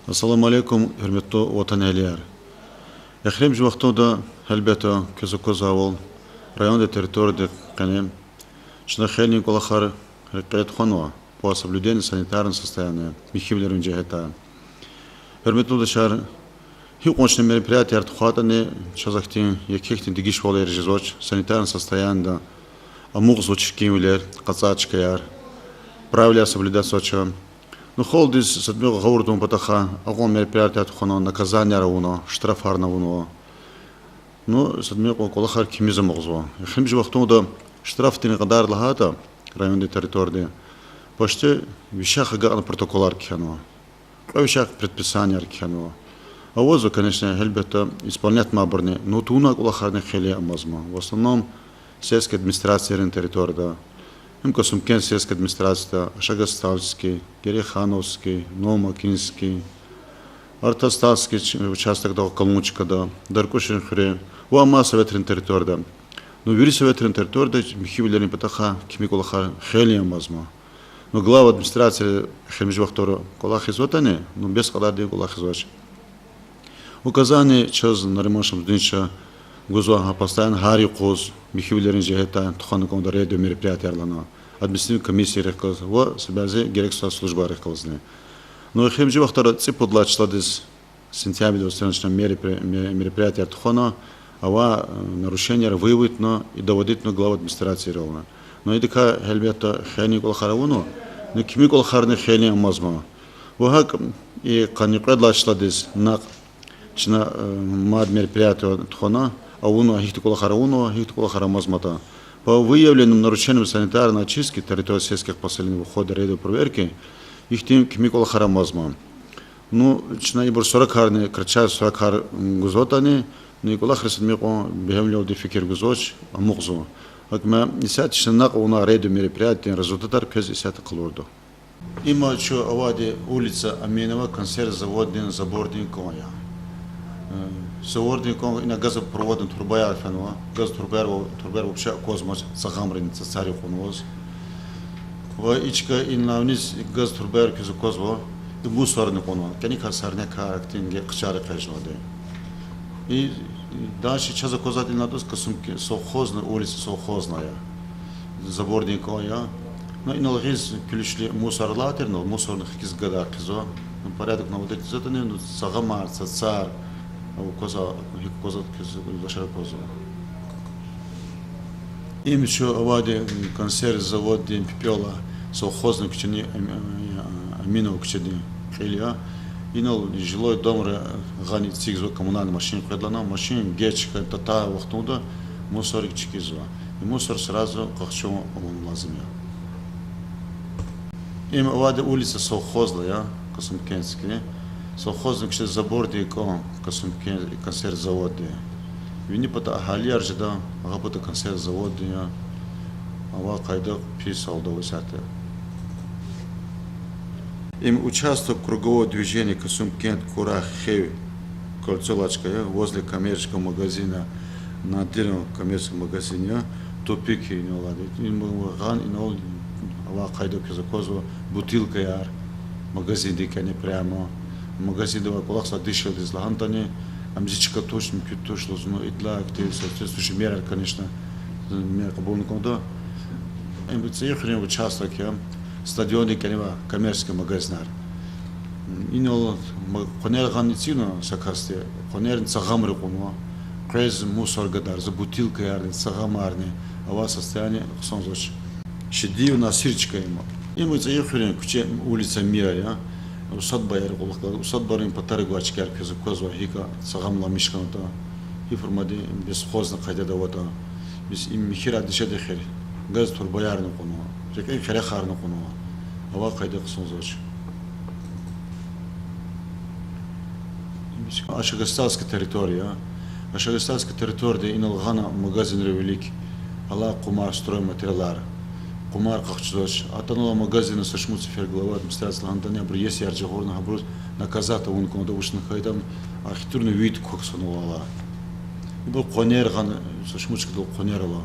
Assalamu alaikum, hürmetli vatan ehliler. Ekrem juvaqtoda elbette kızı районда территории канем, что хелин колахар рекрет хонва по соблюдению санитарного состояния, михивлерин джехета. Hürmetli dışarı, hiç konuşan мероприятия артхатаны, шазахтин, якихтин дигиш волер жезоч, санитарное состояние, амуг звучкимлер, кацачкаяр, правила соблюдать соча. Ну, холдис, садмёга говордум патаха, агон мероприятия артхано, наказание равно, штрафар равно. Ну, садмёга колахар кимизм огзва. Хим жвахтода штрафтин гадар лахата, районной территории. Почти вещах гана протоколар кхано. Вещах предписания кхано. А вот, конечно, хельбета исполнять маборны, но туна колахарны хели амазма. В основном сельская администрация территории. Им Косумкен сельская администрация, Шагаставский, Герехановский, Номакинский, Артаставский участок до Калмучка, да, Даркушин Хре, Уама советрин территория. Но вири советрин территория, Михивлерин Патаха, Кимиколаха, Хелия Мазма. Но глава администрации Хемжвахтора Колах изотане, но без калади Колах изоч. Указание час на ремонтом днища Гузуа постоянно Хари Коз, Михивлерин Жехета, Тухануком до ряду мероприятий Орлана. Административная комиссия рекалась, во связи герекская служба рекалазны. Но хемжи вахтара цеподла числа дес сентября до следующего мероприятия Тухана, а ва нарушения выявить но и доводить на главу администрации ровно. Но и такая хельбета хени колхаравуну, но кими колхарны хени амазма. Вахак и каникадла числа дес на чина мад мероприятия Тухана, а уну ахихти колхаравуну, ахихти колхарамазмата. По выявленным нарушениям санитарной очистки территории сельских поселений в ходе рейдовой проверки, их тем кимикол харамазма. Ну, начиная с 40 харни, кричат 40 хар гузотани, но и колах ресадмико бегемлил дефикир гузоч, а мухзу. Акма исят шнак уна рейдовой мероприятия, результатар кез исят клордо. Има что авади улица Аминова, консерв-заводный, заборный коня. Заводником и на газопроводном турбая фенова, газотурбер вообще космос сахамрин царь хунвоз. В ичка и на вниз газотурбер кизу козво и мусорный коно, каника сарня карактинге кчары кажноды. И дальше часа козатель на доска сумки совхозная улица совхозная, заборником я. Но и на лагиз ключли мусорлатер, но мусорных кизгада кизо, порядок на вот эти затоны, сахамар, цар. Коза большая коза. Им еще авади консерв завод день пепела совхозный кучени аминов кучени хилия. И на жилой дом гани цигзо коммунальная машина предлана машина гечка тата вахтуда мусорик чикизо. И мусор сразу как что он лазимя. Им авади улица совхозная, Косумкенская. Совхозник ще заборди ко Косумкен консерв заводи. Вини пата ахалияр жда агапата консерв заводи я ава кайда писал до высоты. Им участок кругового движения Косумкен Курахев Кольцолачка возле коммерческого магазина на отдельном коммерческом магазине тупики не ладит. Им ган и нол ава кайда кизакозва бутылка яр магазин дикане прямо магазин дава колахса дышал из лахантани, амзичка точно точно но идла актив соответствующий мер, конечно, мер кабулником да. Им приехали в участок я стадионе канева коммерческий магазин. Инол конер ганицина сакасте, конер цагамры коно, крез мусор гадар за бутылка ярни цагамарни, а вас состояние сонзоч. Шедив на сирчка ему. Им приехали куче улица Мира я. Усад байер колхда, усад барин патары гуачкар кизу козва хика цагамла мишканата. Хифурмади бесхозна кайда давата. Бис им михира дишаде хер. Газ турбаяр нукуно. Рекай хера хар нукуно. Ава кайда ксонзоч. Ашагасталская территория. Ашагасталская территория иналгана магазин ревелик. Алла кумар стройматериалар. Кумар кахчдош, атанула магазина сашмуци ферглава администрация лантания есть ярджагорна хабрус наказата унком довушна хайдам архитектурный вид коксанула. И был конер ган сашмуцки дол конерла.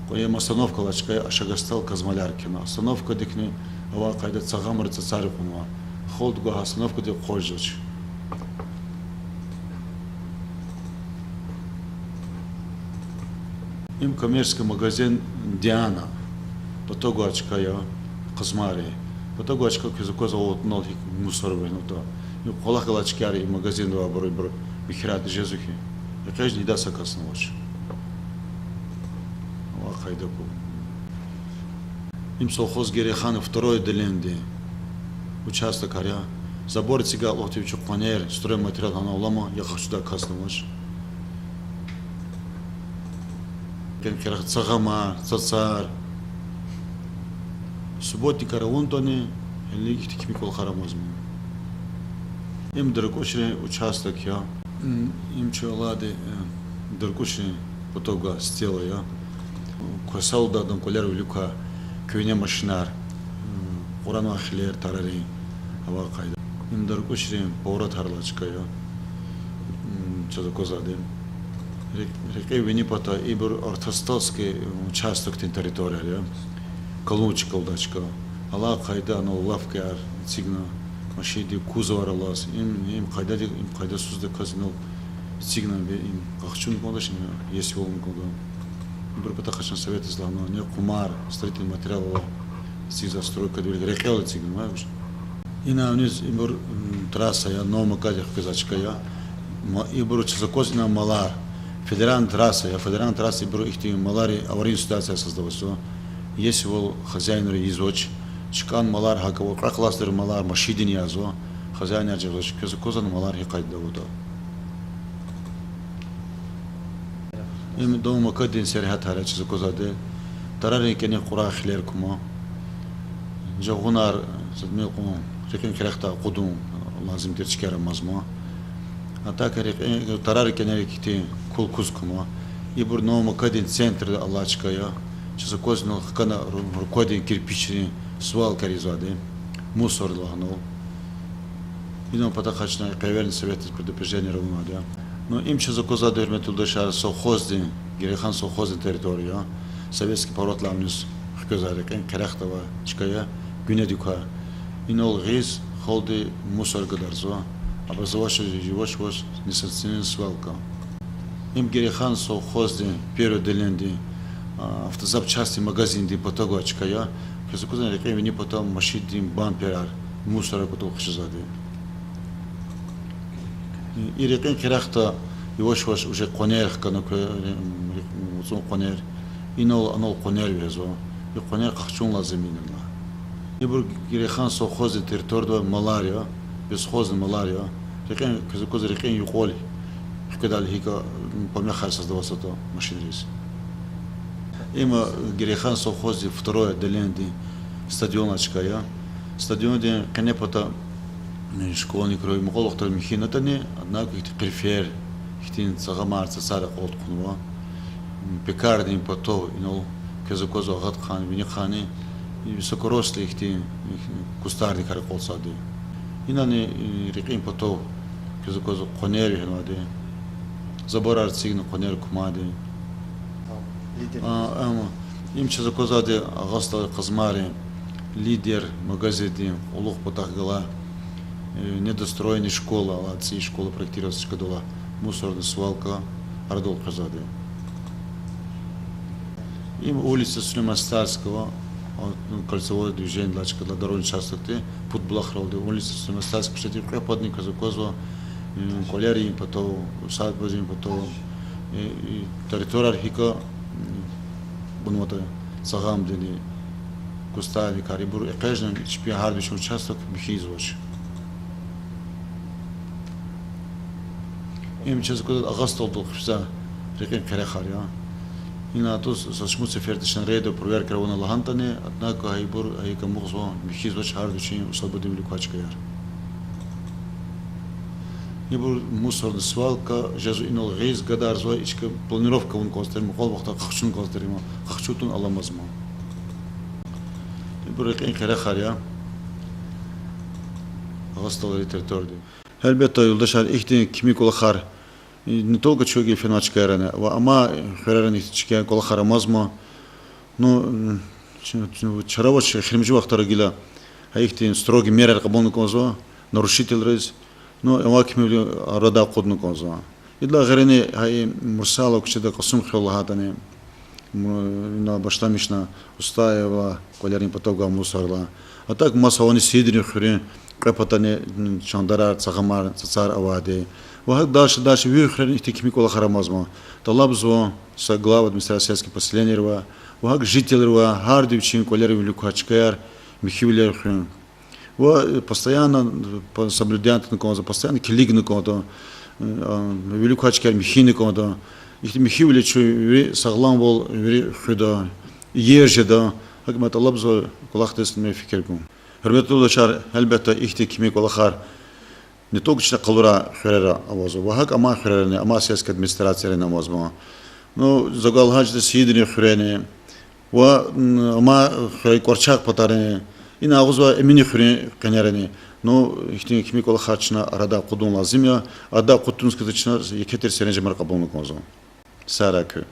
Коем остановка лачка Ашагастал Казмаляркина. Остановка дикни ава кайда цагамр царикунва. Холдга остановка де кольжоч. Им коммерческий магазин Диана, потом очка я, Казмари, потом очка кизуко завод нол мусор вынуто. Им колах галачкари магазин два бро бихират жезухи. Я каждый не даст оказано очень. Хайдаку. Им совхоз Герехан второй деленде. Участок аря. Забор цигал лохтевичу планер, стройматериал на улама, я хочу да каснуть. Кенкерах цагама, цацар. Субботник араунтони, лигих тикмикол харамозми. Им дорогошный участок я. Им чулады дорогошный потога стела я. Косалда дом колер люка, кюня машинар, урана хлер тарари, ава кайда. Им дорогошный пород харлачка я. Что за козады? Реке Виннипота ибр ортостовский участок tej территории, я. Калучка удачка. Ала кайда но лавка цигна машиди кузоваралас. Им кайда сузда казнул цигна им кахчун кондашин есть волн кода. Ибр потахашан совет излано не кумар строительный материал цигна стройка двери рекел цигна, знаешь? И на вниз ибр трасса я новая кадих казачка я. Ибр чезакозина малар. Федеральная трасса, ибр их тем малари аварийная ситуация создалась. Есть вол хозяин изоч, чкан малар хаково, кракластер малар машидин язо, хозяин арджевоч, казакозан малар хикайт давуда. Им дома кадин серхат харя чезакозаде, тарари кене кура хлер кума, жагунар задмилку, рекен крехта кудум лазим терчкера мазма, а так тарари кене кити кул кускума, ибр дома кадин центр аллачкая. Чезакозно хакана рукоди кирпичный свалка резады, мусор лагнул. И нам потахачно каверный совет предупреждения равнада. Но им чезакоза дерметул дешар совхозды, Герехан совхозды территория, советский поворот ламнус хказарик, керахтова чкая, гюнедюка. И нол гиз холды мусор гадарзо, образовавший живоч вош несоциальный свалка. Им Герехан совхозды первый деленди. Автозапчасти магазин ди потогочка я, казакузан реке вини потом машидим бамперар, мусора потом хшизаде. И реке керахта его шваш уже конер канок сон конер, и нол конер везо, и конер кахчун лазиминна. И бур Герехан совхоз территория малария, бесхоз малария, реке казакуз реке юқоли, хкадал хика помехар создавался то машинрис. Има Герехан совхозе второе деленди стадионачка я. Стадионе канепота школьник рой мголохтар михинатани, однако их префер, ихтин цагамар цара қолтқунва. Пекарни потов инол казакозо гатхан винихани и високорослый ихтин кустарник қарақолсады. Инани рекин потов казакозо конер хнаде. Заборар цигна конер кумаде. Им чезакозаде агаста Казмари, лидер магазин, улух потахгала, недостроенная школа, отцы школа проектировалась шкадула, мусорная свалка, ардол казаде. Им улица Сулейман-Старского, кольцевое движение для дорожных участков, путь Блахралды, улица Сулейман-Старского, кстати, преподник казакозо, колери потом, сад базин потом, и территория архика bunları sağam deni kustavi karibur ekajnen hiçbir harbiş участок бихизоч. Им сейчас куда агастол был хпса рекен керехаря. И на то сашмуце фертишен рейдо проверка вона лагантане, однако айбур айка мухзо бихизоч хардучи усалбудим лукачкаяр. Ибур мусорная свалка, жазу инол гейз гадар зо ичка планировка он костерим, кол вақта қахчун костерим, қахчутун аламазма. Ибур рекен керехаря. Агастол территории. Elbette yoldaşlar ihtiyaç kimi kolakar не только чоги феначка эране, ама херерен ихтичке колахар мазма, но чаравоч хримжи вахтара гила, ихтин строгий меры кабон конзо, нарушитель рез. Но евакими рода кодну конза. И для грене хай мурсало кучеда косум хлахатане. на баштамишна устаева, колярин потога мусарла. А так масовани сидри хрен, капатане чандара цагамар цар аваде. Вахак дальше вихрен их такими кола харамазма. Талабзо са глава администрации поселения, вахак житель хардивчин колярин люкачкар, михивлер хрен. Постоянно соблюдают на кого-то, постоянно килиг на кого-то, великачкар михи на кого-то. Их михивли чу саглам был худа ежеда, как мы это лабзо колахтес не фикеркум. Хербету дочар элбета ихти кими колахар не только что калура херера авазу, вахак ама херерне, ама сельская администрация на мозма. Ну загалхач де сидри херене, ама херей корчак патарне. И на агузва эмини хрен канярани, но ихти кими колахачна арада кудун лазимя, ада кутун сказачна екетер серенже маркабон конзо. Сарак.